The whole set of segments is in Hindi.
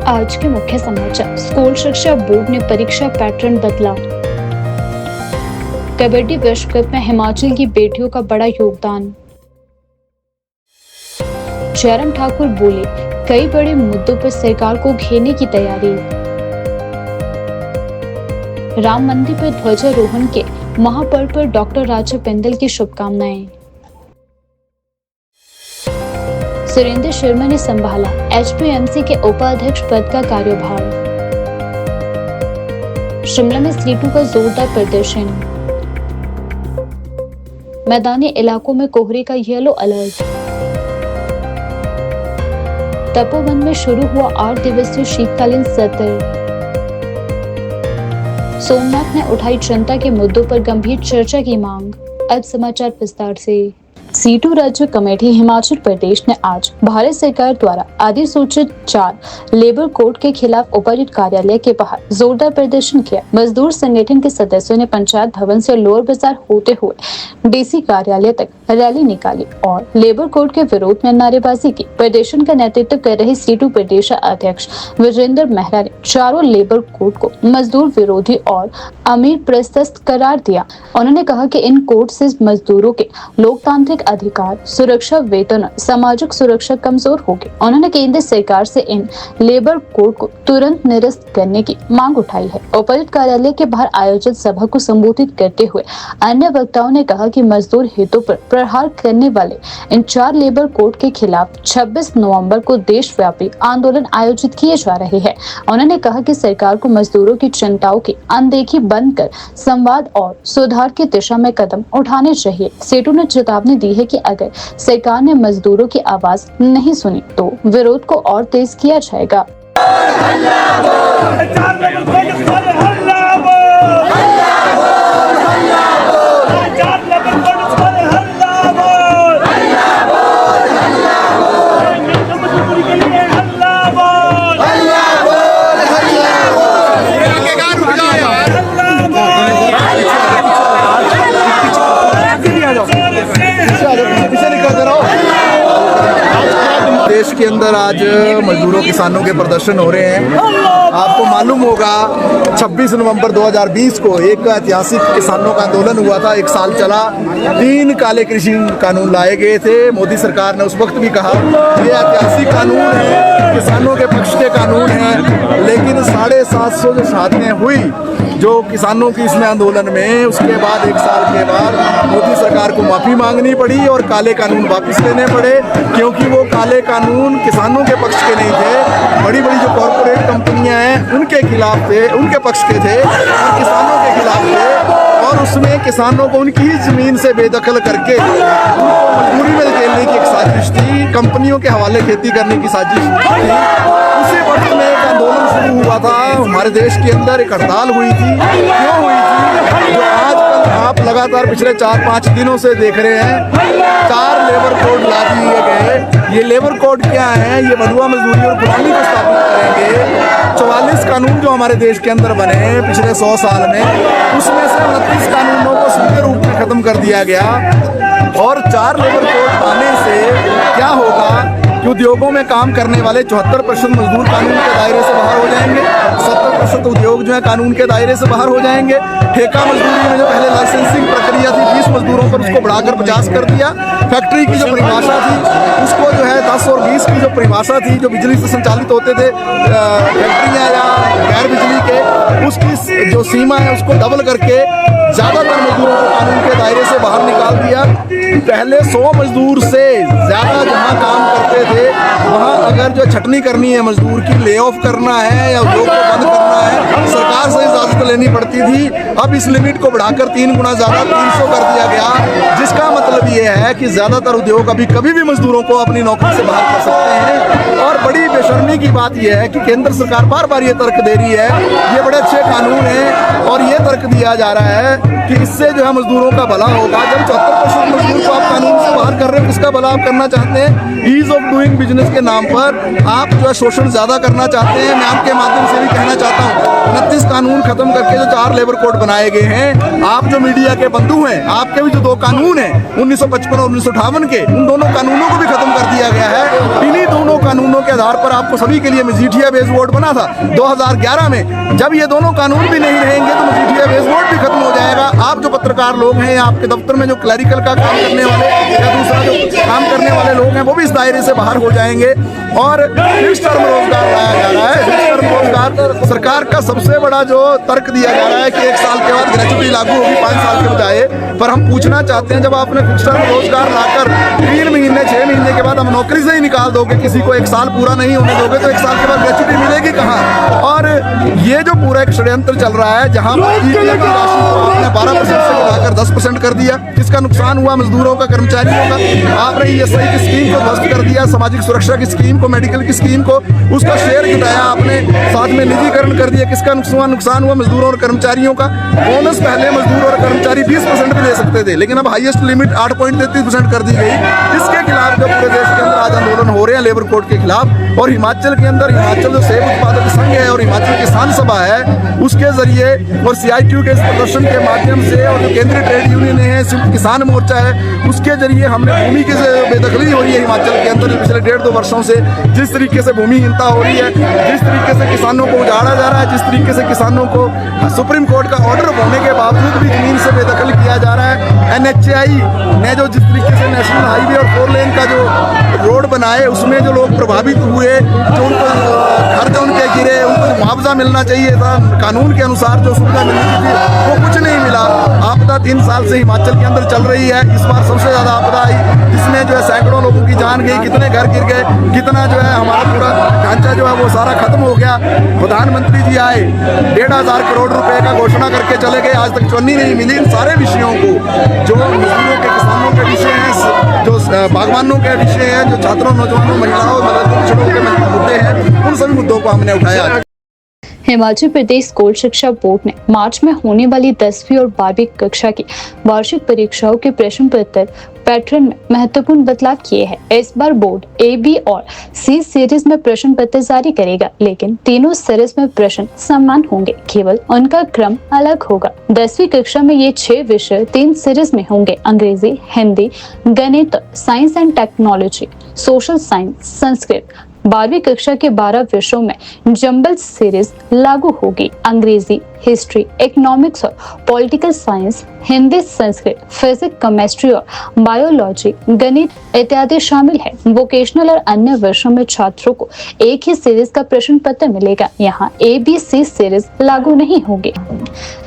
आज के मुख्य समाचार। स्कूल शिक्षा बोर्ड ने परीक्षा पैटर्न बदला। कबड्डी विश्व कप में हिमाचल की बेटियों का बड़ा योगदान। जयराम ठाकुर बोले, कई बड़े मुद्दों पर सरकार को घेरने की तैयारी। राम मंदिर पर ध्वजारोहण के महापर्व पर डॉक्टर राजा बिंदल की शुभकामनाएं। सुरेंद्र शर्मा ने संभाला एचपीएमसी के उपाध्यक्ष पद का कार्यभार। शिमला में सीटू का जोरदार प्रदर्शन। मैदानी इलाकों में कोहरे का येलो अलर्ट। तपोवन में शुरू हुआ 8 दिवसीय शीतकालीन सत्र। सोमनाथ ने उठाई जनता के मुद्दों पर गंभीर चर्चा की मांग। अब समाचार विस्तार से। सीटू राज्य कमेटी हिमाचल प्रदेश ने आज भारत सरकार द्वारा अधिसूचित 4 लेबर कोड के खिलाफ उपायुक्त कार्यालय के बाहर जोरदार प्रदर्शन किया। मजदूर संगठन के सदस्यों ने पंचायत भवन से लोअर बाजार होते हुए डीसी कार्यालय तक रैली निकाली और लेबर कोड के विरोध में नारेबाजी की। प्रदर्शन का नेतृत्व कर रहे सीटू प्रदेश अध्यक्ष विजेंद्र मेहरा ने चारों लेबर कोड को मजदूर विरोधी और अमीर प्रशस्त करार दिया। उन्होंने कहा कि इन कोड से मजदूरों के लोकतांत्रिक अधिकार, सुरक्षा, वेतन और सामाजिक सुरक्षा कमजोर होगी। उन्होंने केंद्र सरकार से इन लेबर कोड को तुरंत निरस्त करने की मांग उठाई है। उपायुक्त कार्यालय के बाहर आयोजित सभा को संबोधित करते हुए अन्य वक्ताओं ने कहा कि मजदूर हितों पर प्रहार करने वाले इन 4 लेबर कोड के खिलाफ 26 नवंबर को देशव्यापी आंदोलन आयोजित किए जा रहे हैं। उन्होंने कहा कि सरकार को मजदूरों की चिंताओं की अनदेखी बंद कर संवाद और सुधार की दिशा में कदम उठाने चाहिए। सेठू ने चेतावनी दी है कि अगर सरकार ने मजदूरों की आवाज नहीं सुनी तो विरोध को और तेज किया जाएगा। देश के अंदर आज मजदूरों किसानों के प्रदर्शन हो रहे हैं। आपको मालूम होगा 26 नवंबर 2020 को एक ऐतिहासिक किसानों का आंदोलन हुआ था। 1 साल चला। 3 काले कृषि कानून लाए गए थे। मोदी सरकार ने उस वक्त भी कहा ये ऐतिहासिक कानून है, किसानों के पक्ष के कानून हैं। लेकिन 750 जो शहादतें हुई जो किसानों की इसमें आंदोलन में, उसके बाद 1 साल के बाद मोदी सरकार को माफी मांगनी पड़ी और काले कानून वापस लेने पड़े, क्योंकि वो काले कानून किसानों के पक्ष के नहीं थे। बड़ी बड़ी जो कॉरपोरेट कंपनियां हैं उनके खिलाफ थे, उनके पक्ष के थे और किसानों के खिलाफ थे। और उसमें किसानों को उनकी ही जमीन से बेदखल करके उनको मजबूरी में धकेलने की एक साजिश थी, कंपनियों के हवाले खेती करने की साजिश थी। उसी वक्त में एक आंदोलन शुरू हुआ था। हमारे देश के अंदर एक हड़ताल हुई थी। क्यों हुई थी? जो आजकल आप लगातार पिछले 4-5 दिनों से देख रहे हैं। 4 लेबर कोड ला दिए गए। ये लेबर कोड क्या है? ये बंधुआ मजदूरी और गुलामी को स्थापित करेंगे। 44 कानून जो हमारे देश के अंदर बने हैं पिछले 100 साल में, उसमें से 29 कानूनों को सीधे रूप में खत्म कर दिया गया। और 4 लेबर कोड आने से क्या होगा कि उद्योगों में काम करने वाले 74% मजदूर कानून के दायरे से बाहर हो जाएंगे। 70% उद्योग जो है कानून के दायरे से बाहर हो जाएंगे। ठेका मजदूरी में जो पहले लाइसेंसिंग प्रक्रिया थी 20 मजदूरों पर, उसको बढ़ाकर 50 कर दिया। फैक्ट्री की जो परिभाषा थी उसको जो है 10 और 20 की जो परिभाषा थी, जो बिजली से संचालित होते थे फैक्ट्रियाँ या गैर बिजली के, उसकी जो सीमा है उसको डबल करके ज़्यादातर मजदूरों को कानून के दायरे से बाहर निकाल दिया। पहले 100 मजदूर से ज़्यादा जहाँ काम करते थे वहाँ अगर जो छटनी करनी है मजदूर की, ले ऑफ करना है या उद्योग को बंद करना है, सरकार से इजाज़त लेनी पड़ती थी। अब इस लिमिट को बढ़ाकर 3 गुना ज़्यादा 300 कर दिया गया, जिसका मतलब ये है कि ज़्यादातर उद्योग अभी कभी भी मजदूरों को अपनी नौकरी से बाहर कर सकते हैं। और बड़ी बेशर्मी की बात यह है कि केंद्र सरकार बार बार ये तर्क दे रही है ये बड़े अच्छे कानून हैं, और ये तर्क दिया जा रहा है कि इससे जो है मजदूरों का भला होगा। जब 74% मजदूर को आप कानून से बाहर कर रहे हो, किसका भला आप करना चाहते हैं? ईज ऑफ डूइंग बिजनेस के नाम पर आप जो है शोषण ज्यादा करना चाहते हैं। मैं आपके माध्यम से भी कहना चाहता हूँ, 29 कानून खत्म करके जो 4 लेबर कोड बनाए गए हैं, आप जो मीडिया के बंधु हैं, आपके भी जो 2 कानून हैं 1955 और 1958 के, उन दोनों कानूनों को भी खत्म कर दिया गया है। इन्हीं दोनों कानूनों के आधार पर आपको सभी के लिए मजीठिया बेस बोर्ड बना था 2011 में। जब ये दोनों कानून भी नहीं रहेंगे तो मजीठिया बेस बोर्ड भी खत्म हो जाएगा। आप जो पत्रकार लोग हैं, आपके दफ्तर में जो क्लरिकल का काम करने वाले या दूसरा जो काम करने वाले लोग हैं, वो भी इस दायरे से बाहर हो जाएंगे। और फिक्स टर्म रोजगार लाया जा रहा है। फिक्स टर्म रोजगार सरकार का सबसे बड़ा जो तर्क दिया जा रहा है कि 1 साल के बाद ग्रेच्युटी लागू होगी 5 साल के बजाय। पर हम पूछना चाहते हैं, जब आपने फिक्स टर्म रोजगार लाकर 3 महीने 6 महीने के बाद हम नौकरी से ही निकाल दोगे, किसी को 1 साल पूरा नहीं होने दोगे, तो 1 साल के बाद ग्रेच्युटी मिलेगी कहाँ? और ये जो पूरा एक षड्यंत्र चल रहा है, जहाँ पर ईपीएफ की राशि को आपने 12% से बढ़ाकर 10% कर दिया, किसका नुकसान हुआ? मजदूरों का, कर्मचारियों का। आपने ईएसआई की स्कीम को ध्वस्त कर दिया, सामाजिक सुरक्षा की स्कीम को, मेडिकल की स्कीम को, उसका शेयर जुटाया आपने, साथ में निजीकरण कर दिया। किसका नुकसान हुआ? मजदूरों और कर्मचारियों का। बोनस पहले मजदूर और कर्मचारी 20% भी दे सकते थे, लेकिन अब हाईएस्ट लिमिट 8.33% कर दी गई। इसके खिलाफ जो पूरे देश के अंदर आज आंदोलन हो रहे हैं लेबर कोड के खिलाफ, और हिमाचल के अंदर हिमाचल जो सेब उत्पादक संघ है और हिमाचल किसान सभा है, उसके जरिए और सीआईटीयू के इस प्रदर्शन के माध्यम से, और जो केंद्रीय ट्रेड यूनियन है, संयुक्त किसान मोर्चा है, उसके जरिए हमने भूमि की बेदखली हो रही है हिमाचल के अंदर पिछले 1.5-2 वर्षों से, जिस तरीके से भूमिहीनता हो रही है, जिस तरीके से किसानों को उजाड़ा जा रहा है, जिस तरीके से किसानों को सुप्रीम कोर्ट का ऑर्डर होने के बावजूद भी जमीन से बेदखल किया जा रहा है। एनएचएआई ने जो जिस तरीके से नेशनल हाईवे और 4 लेन का जो रोड बनाए, उसमें जो लोग प्रभावित हुए, जो उनको घर जो उनके गिरे, उनको मुआवजा मिलना चाहिए था, कानून के अनुसार जो सुविधा मिलनी थी, वो कुछ नहीं मिला। आपदा 3 साल से हिमाचल के अंदर चल रही है। इस बार सबसे ज्यादा आपदा आई, जिसमें जो है सैकड़ों लोगों की जान गई, कितने घर गिर गए, कितना जो है हमारा पूरा ढांचा जो है वो सारा खत्म हो गया। प्रधानमंत्री जी आए, 1,500 करोड़ रुपए का घोषणा करके चले गए, आज तक चुन्नी नहीं मिली। इन सारे विषयों को, जो मजदूरों के, किसानों के विषय हैं, जो बागवानों के विषय हैं, जो छात्रों, नौजवानों, महिलाओं, दलितों, पिछड़ों के मुद्दे हैं, उन सभी मुद्दों को हमने उठाया। हिमाचल प्रदेश स्कूल शिक्षा बोर्ड ने मार्च में होने वाली 10वीं और 12वीं कक्षा की वार्षिक परीक्षाओं के प्रश्न पत्र पैटर्न में महत्वपूर्ण बदलाव किए हैं। इस बार बोर्ड ए, बी और सी सीरीज में प्रश्न पत्र जारी करेगा, लेकिन तीनों सीरीज में प्रश्न समान होंगे, केवल उनका क्रम अलग होगा। 10वीं कक्षा में ये 6 विषय 3 सीरीज में होंगे: अंग्रेजी, हिंदी, गणित, science and technology, social science, Sanskrit. 12वीं कक्षा के 12 विषयों में जंबल सीरीज लागू होगी। अंग्रेजी, हिस्ट्री, इकोनॉमिक्स और political science, Hindi, Sanskrit, physics, chemistry और बायोलॉजी, गणित इत्यादि शामिल है। वोकेशनल और अन्य वर्षों में छात्रों को एक ही सीरीज का प्रश्न पत्र मिलेगा। यहाँ ए, बी, सी सीरीज लागू नहीं होगी।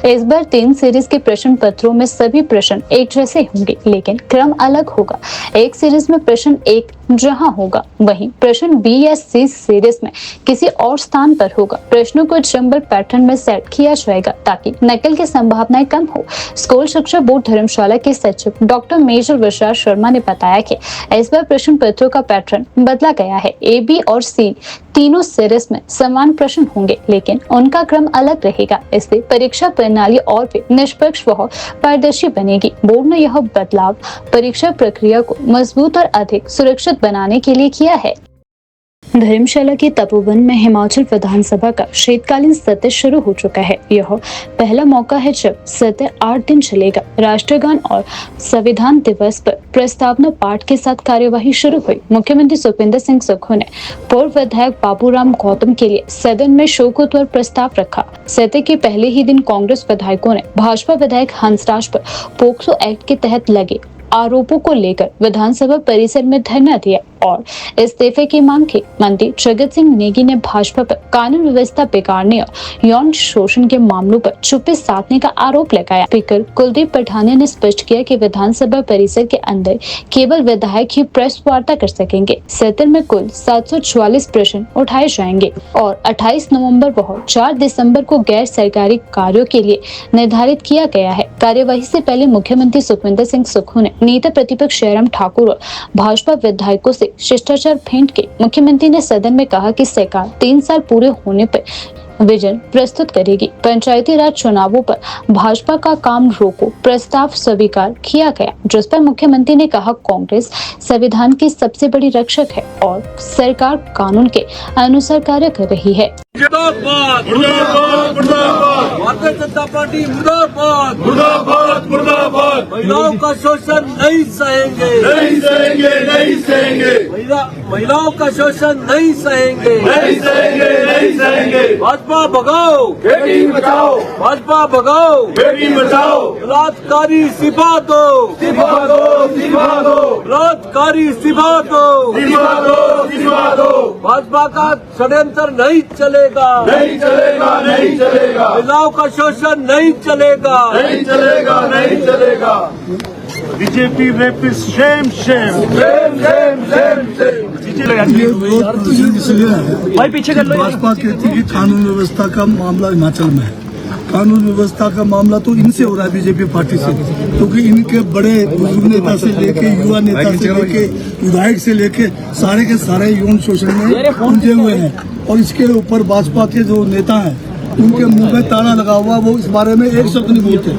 इस बार 3 सीरीज के प्रश्न पत्रों में सभी प्रश्न एक जैसे होंगे, लेकिन क्रम अलग होगा। एक सीरीज में प्रश्न 1 जहां होगा, वहीं प्रश्न बी या सी सीरीज में किसी और स्थान पर होगा। प्रश्नों को जंबल पैटर्न में सेट किया जाएगा ताकि नकल की संभावनाएं कम हो। स्कूल शिक्षा बोर्ड धर्मशाला के सचिव डॉक्टर मेजर विशाल शर्मा ने बताया कि इस बार प्रश्न पत्रों का पैटर्न बदला गया है। ए, बी और सी तीनों सीरीज में समान प्रश्न होंगे, लेकिन उनका क्रम अलग रहेगा। इससे परीक्षा प्रणाली और भी निष्पक्ष व पारदर्शी बनेगी। बोर्ड ने यह बदलाव परीक्षा प्रक्रिया को मजबूत और अधिक सुरक्षित बनाने के लिए किया है। धर्मशाला के तपोवन में हिमाचल विधानसभा का शीतकालीन सत्र शुरू हो चुका है। यह पहला मौका है जब सत्र 8 दिन चलेगा। राष्ट्रगान और संविधान दिवस पर प्रस्तावना पाठ के साथ कार्यवाही शुरू हुई। मुख्यमंत्री सुखविंदर सिंह सुक्खू ने पूर्व विधायक बाबूराम गौतम के लिए सदन में शोकोत्तर प्रस्ताव रखा। सत्र के पहले ही दिन कांग्रेस विधायकों ने भाजपा विधायक हंसराज पर पोक्सो एक्ट के तहत लगे आरोपों को लेकर विधानसभा परिसर में धरना दिया और इस्तीफे की मांग की। मंत्री जगत सिंह नेगी ने भाजपा पर कानून व्यवस्था बिगाड़ने और यौन शोषण के मामलों पर चुप्पी साधने का आरोप लगाया। स्पीकर कुलदीप पठानिया ने स्पष्ट किया कि विधानसभा परिसर के अंदर केवल विधायक ही प्रेस वार्ता कर सकेंगे। सत्र में कुल 744 प्रश्न उठाए जाएंगे और 28 नवंबर व 4 दिसंबर को गैर सरकारी कार्यों के लिए निर्धारित किया गया है। कार्यवाही से पहले मुख्यमंत्री सुखविंदर सिंह सुक्खू ने नेता प्रतिपक्ष जयराम ठाकुर और भाजपा विधायकों से शिष्टाचार भेंट की। मुख्यमंत्री ने सदन में कहा कि सरकार 3 साल पूरे होने पर विजन प्रस्तुत करेगी। पंचायती राज चुनावों पर भाजपा का काम रोको प्रस्ताव स्वीकार किया गया, जिस पर मुख्यमंत्री ने कहा कांग्रेस संविधान की सबसे बड़ी रक्षक है और सरकार कानून के अनुसार कार्य कर रही है। मुर्दाबाद मुर्दाबाद मुर्दाबाद भारतीय जनता पार्टी मुर्दाबाद मुर्दाबाद मुर्दाबाद महिलाओं का शोषण नहीं सहेंगे नहीं सहेंगे नहीं सहेंगे महिलाओं का शोषण नहीं सहेंगे नहीं सहेंगे नहीं सहेंगे भाजपा भगाओ बेटी बचाओ भाजपा भगाओ बेटी बचाओ बलात्कारी इस्तीफा दो इस्तीफा दो इस्तीफा दो बलात्कारी इस्तीफा दो इस्तीफा दो इस्तीफा दो भाजपा का षड्यंत्र नहीं चलेगा नहीं चलेगा नहीं चलेगा महिलाओं का शोषण नहीं चलेगा नहीं चलेगा नहीं चलेगा BJP rapist Shem Shem Shem Shem Shem Shem ये विरोध प्रदर्शन इसलिए है भाई पीछे कर लो। भाजपा कहती है कि कानून व्यवस्था का मामला हिमाचल में है। कानून व्यवस्था का मामला तो इनसे हो रहा है, बीजेपी पार्टी से, क्योंकि इनके बड़े बुजुर्ग नेता से लेके युवा नेता से लेके विधायक से लेके सारे के सारे यौन शोषण में उलझे हुए हैं और इसके ऊपर भाजपा के जो नेता हैं उनके मुंह में ताला लगा हुआ, वो इस बारे में एक शब्द नहीं बोलते।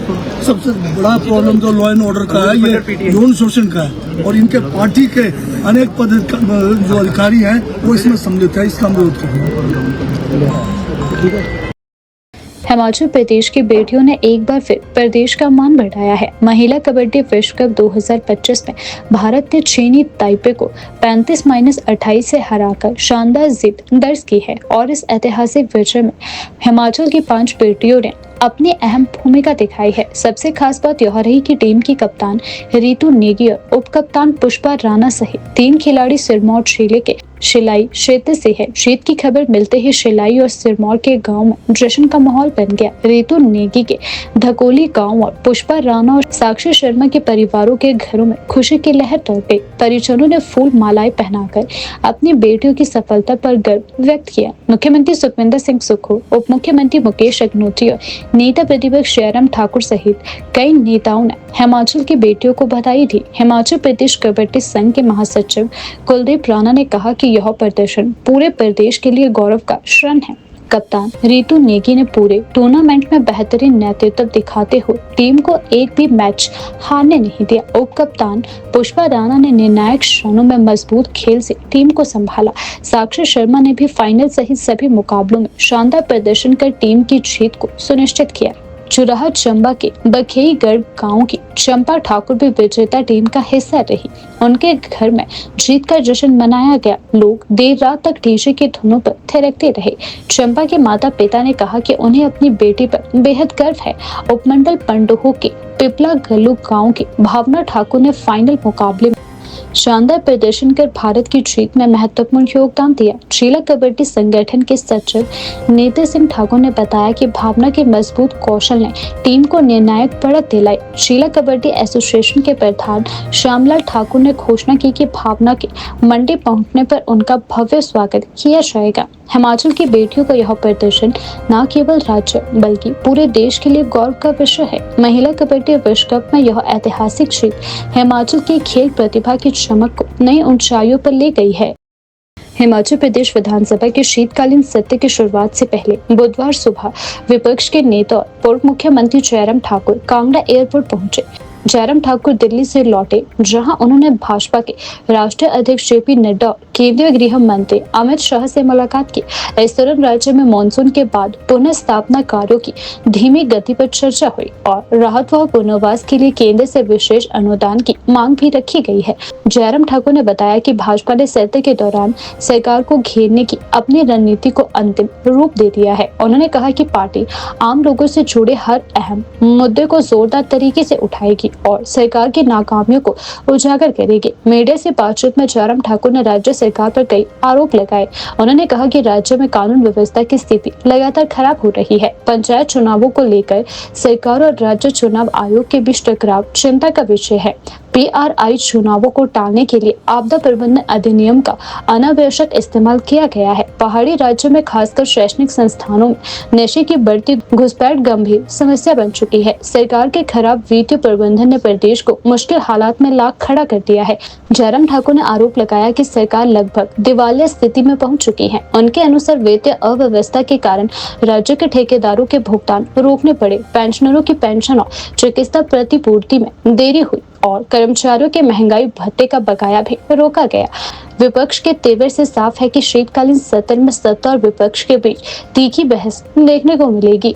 सबसे बड़ा प्रॉब्लम जो लॉ एंड ऑर्डर का है ये यौन शोषण का है और इनके पार्टी के अनेक पद जो अधिकारी हैं वो इसमें सम्मिलित है, इसका विरोध कर रहे हैं। हिमाचल प्रदेश की बेटियों ने एक बार फिर प्रदेश का मान बढ़ाया है। महिला कबड्डी विश्व कप 2025 में भारत ने चीनी ताइपे को 35-28 से हराकर शानदार जीत दर्ज की है और इस ऐतिहासिक विजय में हिमाचल की 5 बेटियों ने अपनी अहम भूमिका दिखाई है। सबसे खास बात यह रही कि टीम की कप्तान रितु नेगी और उप कप्तान पुष्पा राणा सहित 3 खिलाड़ी सिरमौर जिले के शिलाई क्षेत्र से है। जीत की खबर मिलते ही शिलाई और सिरमौर के गांव में जश्न का माहौल बन गया। रितु नेगी के धकोली गांव और पुष्पा राणा और साक्षी शर्मा के परिवारों के घरों में खुशी की लहर दौड़ गई। परिजनों ने फूल मालाएं पहनाकर अपनी बेटियों की सफलता पर गर्व व्यक्त किया। मुख्यमंत्री सुखविंदर सिंह सुक्खू, उप मुख्यमंत्री मुकेश अग्निहोत्री और नेता प्रतिपक्ष जयराम ठाकुर सहित कई नेताओं ने हिमाचल की बेटियों को बधाई दी। हिमाचल प्रदेश कबड्डी संघ के महासचिव कुलदीप राणा ने कहा कि यह प्रदर्शन पूरे प्रदेश के लिए गौरव का क्षण है। कप्तान रितु नेगी ने पूरे टूर्नामेंट में बेहतरीन नेतृत्व दिखाते हुए टीम को एक भी मैच हारने नहीं दिया। उप कप्तान पुष्पा राणा ने निर्णायक क्षणों में मजबूत खेल से टीम को संभाला। साक्षी शर्मा ने भी फाइनल सहित सभी मुकाबलों में शानदार प्रदर्शन कर टीम की जीत को सुनिश्चित किया। चुराहा चंबा के बखेईगढ़ गांव की चंपा ठाकुर भी विजेता टीम का हिस्सा रही। उनके घर में जीत का जश्न मनाया गया। लोग देर रात तक डीजे की धुनों पर थिरकते रहे। चंपा के माता पिता ने कहा कि उन्हें अपनी बेटी पर बेहद गर्व है। उपमंडल पंडोह के पिपला गल्लू गांव की भावना ठाकुर ने फाइनल मुकाबले में शानदार प्रदर्शन कर भारत की जीत में महत्वपूर्ण योगदान दिया। जिला कबड्डी संगठन के सचिव नेता सिंह ठाकुर ने बताया कि भावना के मजबूत कौशल ने टीम को निर्णायक बढ़त दिलाई। जिला कबड्डी एसोसिएशन के प्रधान श्यामलाल ठाकुर ने घोषणा की कि भावना के मंडी पहुंचने पर उनका भव्य स्वागत किया जाएगा। हिमाचल की बेटियों का यह प्रदर्शन न केवल राज्य बल्कि पूरे देश के लिए गौरव का विषय है। महिला कबड्डी विश्व कप में यह ऐतिहासिक जीत हिमाचल की खेल प्रतिभा की चमक को नई ऊंचाइयों पर ले गई है। हिमाचल प्रदेश विधानसभा के शीतकालीन सत्र की शुरुआत से पहले बुधवार सुबह विपक्ष के नेता और पूर्व मुख्यमंत्री जयराम ठाकुर कांगड़ा एयरपोर्ट पहुंचे। जयराम ठाकुर दिल्ली से लौटे, जहां उन्होंने भाजपा के राष्ट्रीय अध्यक्ष जेपी नड्डा और केंद्रीय गृह मंत्री अमित शाह से मुलाकात की। इस दौरान राज्य में मानसून के बाद पुनः स्थापना कार्यों की धीमी गति पर चर्चा हुई और राहत व पुनर्वास के लिए केंद्र से विशेष अनुदान की मांग भी रखी गई है। जयराम ठाकुर ने बताया कि भाजपा ने सत्र के दौरान सरकार को घेरने की अपनी रणनीति को अंतिम रूप दे दिया है। उन्होंने कहा कि पार्टी आम लोगों से जुड़े हर अहम मुद्दे को जोरदार तरीके से उठाएगी और सरकार की नाकामियों को उजागर करेगी। मीडिया से बातचीत में जयराम ठाकुर ने राज्य सरकार पर कई आरोप लगाए। उन्होंने कहा कि राज्य में कानून व्यवस्था की स्थिति लगातार खराब हो रही है। पंचायत चुनावों को लेकर सरकार और राज्य चुनाव आयोग के बीच टकराव चिंता का विषय है। PRI चुनावों को टालने के लिए आपदा प्रबंधन अधिनियम का अनावश्यक इस्तेमाल किया गया है। पहाड़ी राज्यों में खासकर शैक्षणिक संस्थानों में नशे की बढ़ती घुसपैठ गंभीर समस्या बन चुकी है। सरकार के खराब वित्तीय प्रबंधन ने प्रदेश को मुश्किल हालात में ला खड़ा कर दिया है। जयराम ठाकुर ने आरोप लगाया कि सरकार लगभग दिवालिया स्थिति में पहुंच चुकी है। उनके अनुसार वित्तीय अव्यवस्था के कारण राज्य के ठेकेदारों के भुगतान रोकने पड़े, पेंशनरों की पेंशन और चिकित्सा प्रतिपूर्ति में देरी हुई और कर्मचारियों के महंगाई भत्ते का बकाया भी रोका गया। विपक्ष के तेवर से साफ है कि शीतकालीन सत्र में सत्ता और विपक्ष के बीच तीखी बहस देखने को मिलेगी।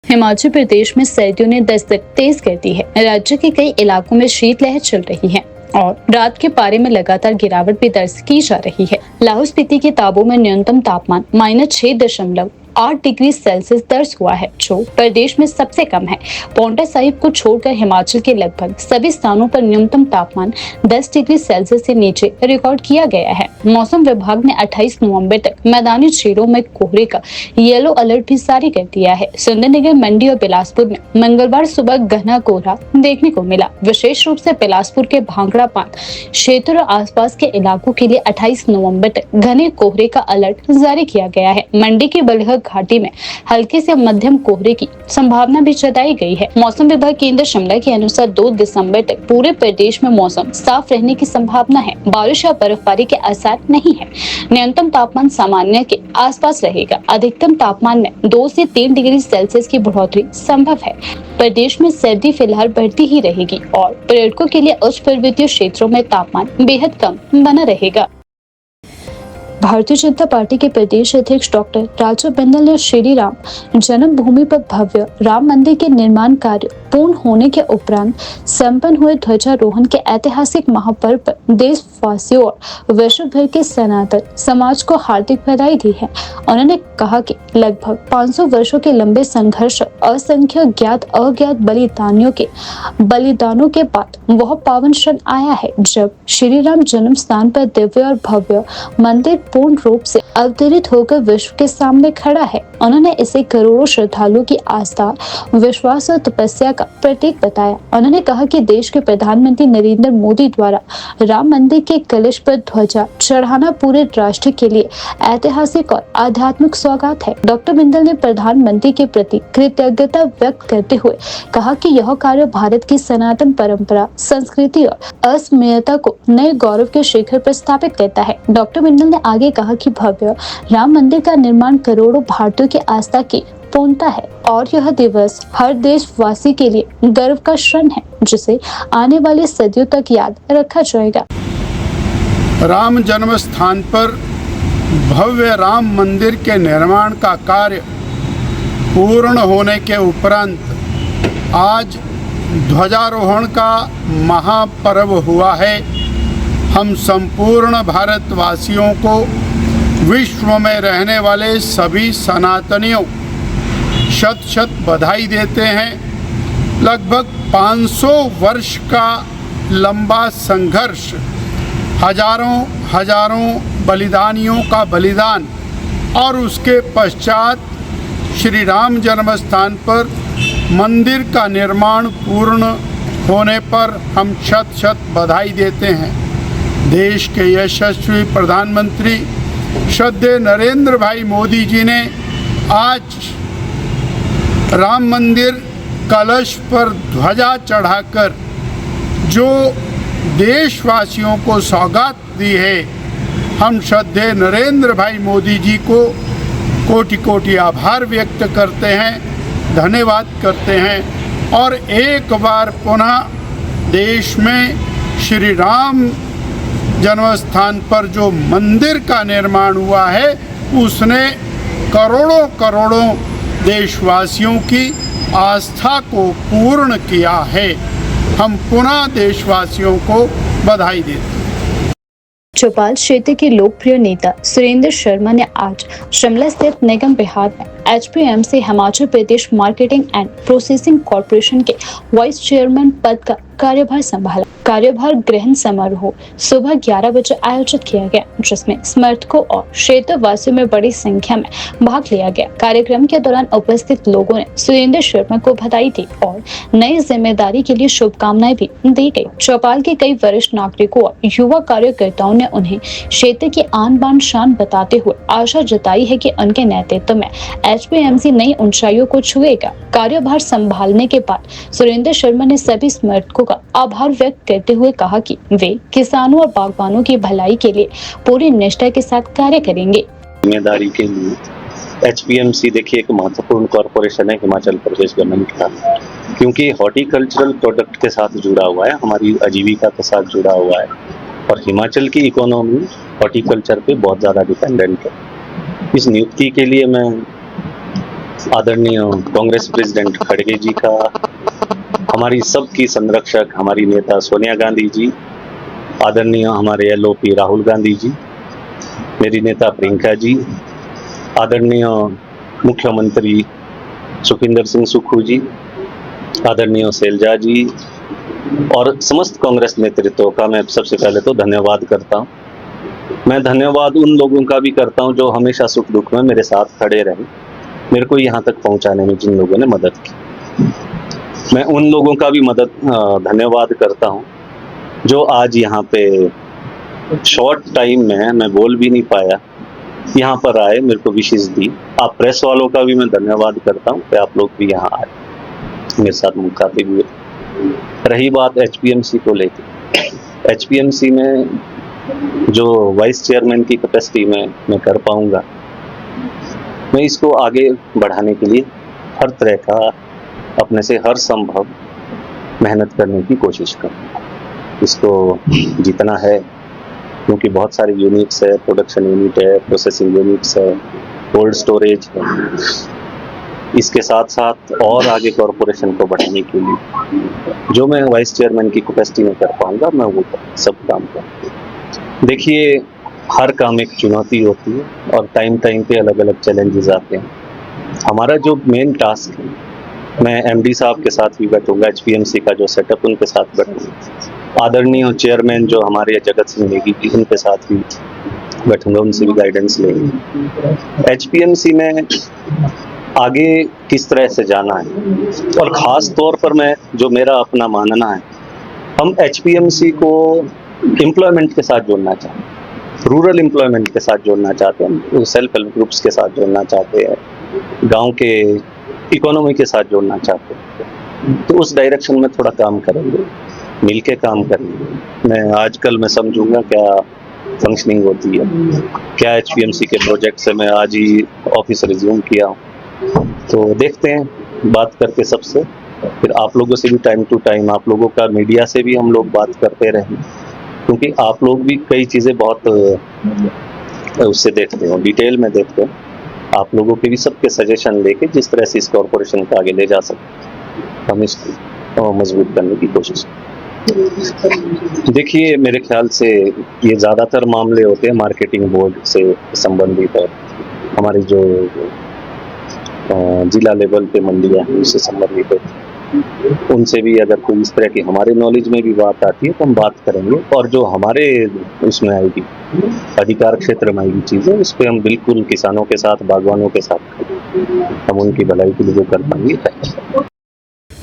हिमाचल प्रदेश में सर्दियों ने दस्तक तेज कर दी है। राज्य के कई इलाकों में शीतलहर चल रही है और रात के पारे में लगातार गिरावट भी दर्ज की जा रही है। लाहौल स्पीति के ताबो में न्यूनतम तापमान -6.8 डिग्री सेल्सियस दर्ज हुआ है, जो प्रदेश में सबसे कम है। पांवटा साहिब को छोड़कर हिमाचल के लगभग सभी स्थानों पर न्यूनतम तापमान 10 डिग्री सेल्सियस से नीचे रिकॉर्ड किया गया है। मौसम विभाग ने 28 नवंबर तक मैदानी क्षेत्रों में कोहरे का येलो अलर्ट भी जारी कर दिया है। सुंदरनगर, मंडी और बिलासपुर में मंगलवार सुबह घना कोहरा देखने को मिला। विशेष रूप से बिलासपुर के भांगड़ा पान क्षेत्र और आसपास के इलाकों के लिए 28 नवंबर तक घने कोहरे का अलर्ट जारी किया गया है। मंडी की बलहक घाटी में हल्के से मध्यम कोहरे की संभावना भी जताई गई है। मौसम विभाग केंद्र शिमला के अनुसार 2 दिसंबर तक पूरे प्रदेश में मौसम साफ रहने की संभावना है। बारिश या बर्फबारी के आसार नहीं है। न्यूनतम तापमान सामान्य के आसपास रहेगा। अधिकतम तापमान में 2 से 3 डिग्री सेल्सियस की बढ़ोतरी संभव है। प्रदेश में सर्दी फिलहाल बढ़ती ही रहेगी और पर्यटकों के लिए उच्च पर्वतीय क्षेत्रों में तापमान बेहद कम बना रहेगा। भारतीय जनता पार्टी के प्रदेश अध्यक्ष डॉक्टर राजू बिंदल ने श्री राम जन्मभूमि पर भव्य राम मंदिर के निर्माण कार्य पूर्ण होने के उपरांत संपन्न हुए ध्वजारोहण के ऐतिहासिक महापर्व पर देशवासियों और विश्व भर के सनातन समाज को हार्दिक बधाई दी है। उन्होंने कहा कि लगभग 500 वर्षों के लंबे संघर्ष और असंख्य ज्ञात अज्ञात बलिदानों के बाद वह पावन क्षण आया है जब श्री राम जन्म स्थान पर दिव्य और भव्य मंदिर पूर्ण रूप से अवतरित होकर विश्व के सामने खड़ा है। उन्होंने इसे करोड़ों श्रद्धालुओं की आस्था, विश्वास और तपस्या का प्रतीक बताया। उन्होंने कहा कि देश के प्रधानमंत्री नरेंद्र मोदी द्वारा राम मंदिर के कलश पर ध्वजा चढ़ाना पूरे राष्ट्र के लिए ऐतिहासिक और आध्यात्मिक सौगात है। डॉक्टर बिंदल ने प्रधानमंत्री के प्रति कृतज्ञता व्यक्त करते हुए कहा कि यह कार्य भारत की सनातन परंपरा, संस्कृति और अस्मियता को नए गौरव के शिखर पर स्थापित करता है। डॉक्टर बिंदल ने आगे कहा कि भव्य राम मंदिर का निर्माण करोड़ों भारतीयों की आस्था की पूर्णता है और यह दिवस हर देशवासी के लिए गर्व का क्षण है जिसे आने वाली सदियों तक याद रखा जाएगा। राम जन्म स्थान पर भव्य राम मंदिर के निर्माण का कार्य पूर्ण होने के उपरांत आज ध्वजारोहण का महापर्व हुआ है। हम संपूर्ण भारतवासियों को, विश्व में रहने वाले सभी सनातनियों शत शत बधाई देते हैं। लगभग 500 वर्ष का लंबा संघर्ष, हजारों बलिदानियों का बलिदान और उसके पश्चात श्री राम जन्म स्थान पर मंदिर का निर्माण पूर्ण होने पर हम शत शत बधाई देते हैं। देश के यशस्वी प्रधानमंत्री श्रद्धेय नरेंद्र भाई मोदी जी ने आज राम मंदिर कलश पर ध्वजा चढ़ाकर जो देशवासियों को सौगात दी है, हम श्रद्धेय नरेंद्र भाई मोदी जी को कोटि कोटि आभार व्यक्त करते हैं, धन्यवाद करते हैं और एक बार पुनः देश में श्री राम जन्मस्थान पर जो मंदिर का निर्माण हुआ है उसने करोड़ों देशवासियों की आस्था को पूर्ण किया है। हम पुनः देशवासियों को बधाई देते हैं। चौपाल क्षेत्र के लोकप्रिय नेता सुरेंद्र शर्मा ने आज शिमला स्थित निगम विहार में HPMC Himachal Pradesh marketing and processing corporation के वाइस चेयरमैन पद का कार्यभार संभाला। कार्यभार ग्रहण समारोह सुबह 11 बजे आयोजित किया गया, जिसमें समर्थकों और क्षेत्रवासियों में बड़ी संख्या में भाग लिया गया। कार्यक्रम के दौरान उपस्थित लोगों ने सुरेंद्र शर्मा को बधाई दी और नई जिम्मेदारी के लिए शुभकामनाएं भी दी गई। चौपाल के कई वरिष्ठ नागरिकों और युवा कार्यकर्ताओं ने उन्हें क्षेत्र की आन बान शान बताते हुए आशा जताई है कि उनके नेतृत्व में HPMC नई ऊंचाइयों को छुएगा। कार्यभार संभालने के बाद सुरेंद्र शर्मा ने सभी समर्थकों का आभार व्यक्त करते हुए कहा कि वे किसानों और बागवानों की भलाई के लिए पूरी निष्ठा के साथ कार्य करेंगे। जिम्मेदारी के लिए HPMC देखिए एक महत्वपूर्ण कॉरपोरेशन है हिमाचल प्रदेश गवर्नमेंट का, क्योंकि हॉर्टिकल्चरल प्रोडक्ट के साथ जुड़ा हुआ है, हमारी आजीविका के साथ जुड़ा हुआ है और हिमाचल की इकोनॉमी हॉर्टिकल्चर पे बहुत ज़्यादा डिपेंडेंट है। इस नियुक्ति के लिए मैं आदरणीय कांग्रेस प्रेसिडेंट खड़गे जी का, हमारी सबकी संरक्षक हमारी नेता सोनिया गांधी जी, आदरणीय हमारे LOP राहुल गांधी जी, मेरी नेता प्रियंका जी, आदरणीय मुख्यमंत्री सुखविंदर सिंह सुक्खू जी, आदरणीय शैलजा जी और समस्त कांग्रेस नेतृत्व का मैं सबसे पहले तो धन्यवाद करता हूँ। मैं धन्यवाद उन लोगों का भी करता हूँ जो हमेशा सुख दुख में मेरे साथ खड़े रहे, मेरे को यहाँ तक पहुँचाने में जिन लोगों ने मदद की। मैं उन लोगों का भी धन्यवाद करता हूँ जो आज यहाँ पे शॉर्ट टाइम में मैं बोल भी नहीं पाया, यहाँ पर आए, मेरे को विशेष दी। आप प्रेस वालों का भी मैं धन्यवाद करता हूँ कि आप लोग भी यहाँ आए, मेरे साथ मुखातिब हुए। रही बात HPMC को लेकर, HPMC में जो वाइस चेयरमैन की कैपेसिटी में मैं कर पाऊंगा, मैं इसको आगे बढ़ाने के लिए हर तरह का अपने से हर संभव मेहनत करने की कोशिश करूँगा। इसको जितना है, क्योंकि बहुत सारे यूनिट्स है, प्रोडक्शन यूनिट है, प्रोसेसिंग यूनिट्स है, कोल्ड स्टोरेज है, इसके साथ साथ और आगे कॉरपोरेशन को बढ़ाने के लिए जो मैं वाइस चेयरमैन की कैपेसिटी में कर पाऊंगा, मैं वो सब काम करूँगा। देखिए, हर काम एक चुनौती होती है और टाइम टाइम पे अलग अलग चैलेंजेस आते हैं। हमारा जो मेन टास्क है, मैं MD साहब के साथ भी बैठूंगा, HPMC का जो सेटअप उनके साथ बैठूंगा, आदरणीय चेयरमैन जो हमारे जगत सिंह नेगी जी उनके साथ भी बैठूंगा, उनसे भी गाइडेंस लेंगे। HPMC में आगे किस तरह से जाना है और ख़ास तौर पर मैं जो मेरा अपना मानना है, हम HPMC को एम्प्लॉयमेंट के साथ जोड़ना चाहते हैं, रूरल एम्प्लॉयमेंट के साथ जोड़ना चाहते हैं, सेल्फ हेल्प ग्रुप्स के साथ जोड़ना चाहते हैं, गांव के इकोनॉमी के साथ जोड़ना चाहते हैं। तो उस डायरेक्शन में थोड़ा काम करेंगे, मिलके काम करेंगे। मैं आजकल मैं समझूंगा क्या फंक्शनिंग होती है, क्या HPMC के प्रोजेक्ट से मैं आज ही ऑफिस रिज्यूम किया हूँ, तो देखते हैं, बात करके सबसे, फिर आप लोगों से भी टाइम टू टाइम, आप लोगों का मीडिया से भी हम लोग बात करते रहें, क्योंकि आप लोग भी कई चीज़ें बहुत उससे देखते हो, डिटेल में देखते हो। आप लोगों के भी सबके सजेशन लेके जिस तरह से इस कॉरपोरेशन को आगे ले जा सकते, हम इसको मजबूत करने की कोशिश करें। देखिए, मेरे ख्याल से ये ज़्यादातर मामले होते हैं मार्केटिंग बोर्ड से संबंधित और हमारी जो जिला लेवल पे मंडियाँ हैं उससे संबंधित है, उनसे भी अगर कोई इस तरह की हमारे नॉलेज में भी बात आती है तो हम बात करेंगे, और जो हमारे उसमें आएगी, अधिकार क्षेत्र में आएगी चीज़ें, उस पर हम बिल्कुल किसानों के साथ, बागवानों के साथ हम उनकी भलाई के लिए जो कर पाएंगे।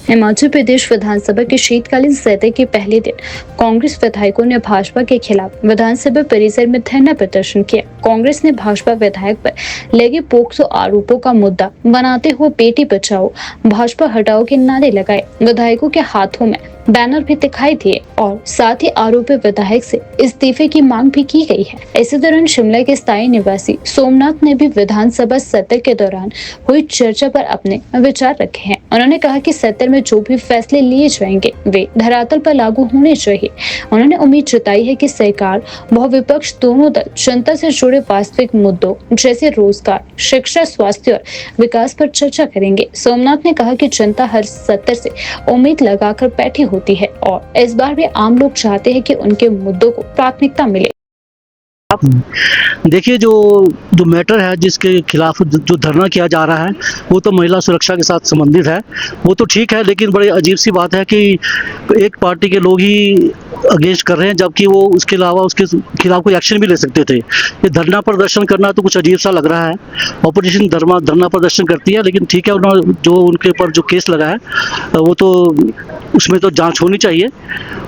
हिमाचल प्रदेश विधानसभा के शीतकालीन सत्र के पहले दिन कांग्रेस विधायकों ने भाजपा के खिलाफ विधानसभा परिसर में धरना प्रदर्शन किया। कांग्रेस ने भाजपा विधायक पर लगे पोक्सो आरोपों का मुद्दा बनाते हुए बेटी बचाओ भाजपा हटाओ के नारे लगाए। विधायकों के हाथों में बैनर भी दिखाई दिए और साथ ही आरोपी विधायक से इस्तीफे की मांग भी की गई है। इसी दौरान शिमला के स्थायी निवासी सोमनाथ ने भी विधानसभा सत्र के दौरान हुई चर्चा पर अपने विचार रखे हैं। उन्होंने कहा कि सत्र में जो भी फैसले लिए जाएंगे वे धरातल पर लागू होने चाहिए। उन्होंने उम्मीद जताई है कि सरकार व विपक्ष दोनों दल जनता से जुड़े वास्तविक मुद्दों जैसे रोजगार, शिक्षा, स्वास्थ्य और विकास पर चर्चा करेंगे। सोमनाथ ने कहा कि जनता हर सत्र से उम्मीद लगाकर बैठी होती है और इस बार भी आम लोग चाहते हैं कि उनके मुद्दों को प्राथमिकता मिले। साहब। देखिए, जो मैटर है जिसके खिलाफ जो धरना किया जा रहा है वो तो महिला सुरक्षा के साथ संबंधित है, वो तो ठीक है, लेकिन बड़ी अजीब सी बात है कि एक पार्टी के लोग ही अगेंस्ट कर रहे हैं, जबकि वो उसके अलावा उसके खिलाफ कोई एक्शन भी ले सकते थे। ये धरना प्रदर्शन करना तो कुछ अजीब सा लग रहा है। ऑपोजिशन धरना प्रदर्शन करती है, लेकिन ठीक है, उन्होंने जो उनके ऊपर जो केस लगा है वो तो उसमें तो जांच होनी चाहिए,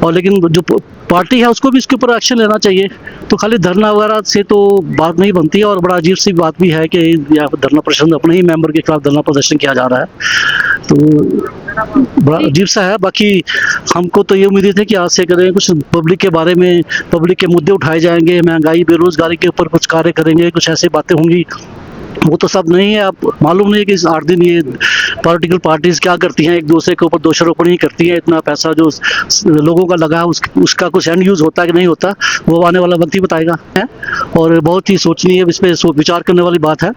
और लेकिन जो पार्टी है उसको भी इसके ऊपर एक्शन लेना चाहिए। तो खाली धरना वगैरह से तो बात नहीं बनती है, और बड़ा अजीब सी बात भी है कि यहाँ पर धरना प्रदर्शन अपने ही मेंबर के खिलाफ धरना प्रदर्शन किया जा रहा है, तो बड़ा अजीब सा है। बाकी हमको तो ये उम्मीद है कि आज से करें कुछ पब्लिक के बारे में, पब्लिक के मुद्दे उठाए जाएंगे, महंगाई बेरोजगारी के ऊपर कुछ कार्य करेंगे, कुछ ऐसी बातें होंगी। वो तो सब नहीं है। आप मालूम नहीं है कि इस 8 दिन ये पॉलिटिकल पार्टीज क्या करती हैं, एक दूसरे के ऊपर दोषारोपण ही करती हैं। इतना पैसा जो लोगों का लगा है उसका कुछ एंड यूज होता है कि नहीं होता, वो आने वाला वक्त ही बताएगा है। और बहुत ही सोचनीय, इस पर विचार करने वाली बात है।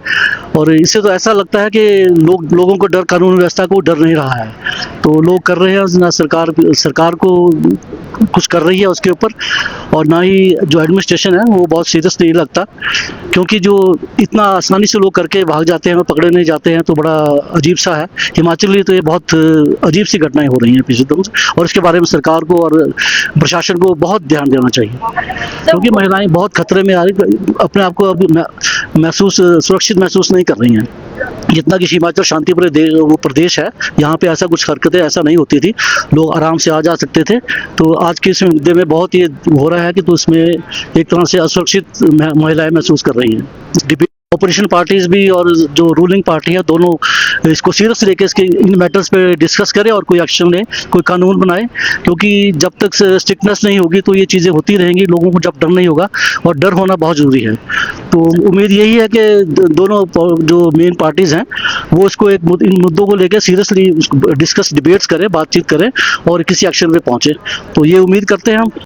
और इससे तो ऐसा लगता है कि लोगों को डर, कानून व्यवस्था को डर नहीं रहा है, तो लोग कर रहे हैं ना, सरकार को कुछ कर रही है उसके ऊपर, और ना ही जो एडमिनिस्ट्रेशन है वो बहुत सीरियस नहीं लगता, क्योंकि जो इतना आसानी से लोग करके भाग जाते हैं और पकड़े नहीं जाते हैं, तो बड़ा अजीब सा है। हिमाचल में तो ये बहुत अजीब सी घटनाएं हो रही हैं पिछले दिनों से, और इसके बारे में सरकार को और प्रशासन को बहुत ध्यान देना चाहिए, क्योंकि महिलाएं बहुत खतरे में आ रही, अपने आप को अब सुरक्षित महसूस नहीं कर रही हैं। जितना कि हिमाचल शांतिप्रिय वो प्रदेश है, यहाँ पे ऐसा कुछ हरकतें ऐसा नहीं होती थी, लोग आराम से आ जा सकते थे। तो आज के इस मुद्दे में बहुत ये हो रहा है कि तो इसमें एक तरह से असुरक्षित महिलाएं महसूस कर रही हैं। ऑपोजिशन पार्टीज भी और जो रूलिंग पार्टी है, दोनों इसको सीरियस लेके इसके इन मैटर्स पे डिस्कस करें और कोई एक्शन ले, कोई कानून बनाए, क्योंकि जब तक स्ट्रिक्टनेस नहीं होगी तो ये चीज़ें होती रहेंगी। लोगों को जब डर नहीं होगा, और डर होना बहुत ज़रूरी है, तो उम्मीद यही है कि दोनों जो मेन पार्टीज़ हैं वो इसको इन मुद्दों को लेकर सीरियसली डिस्कस, डिबेट्स करें, बातचीत करें और किसी एक्शन पे पहुँचे। तो ये उम्मीद करते हैं हम।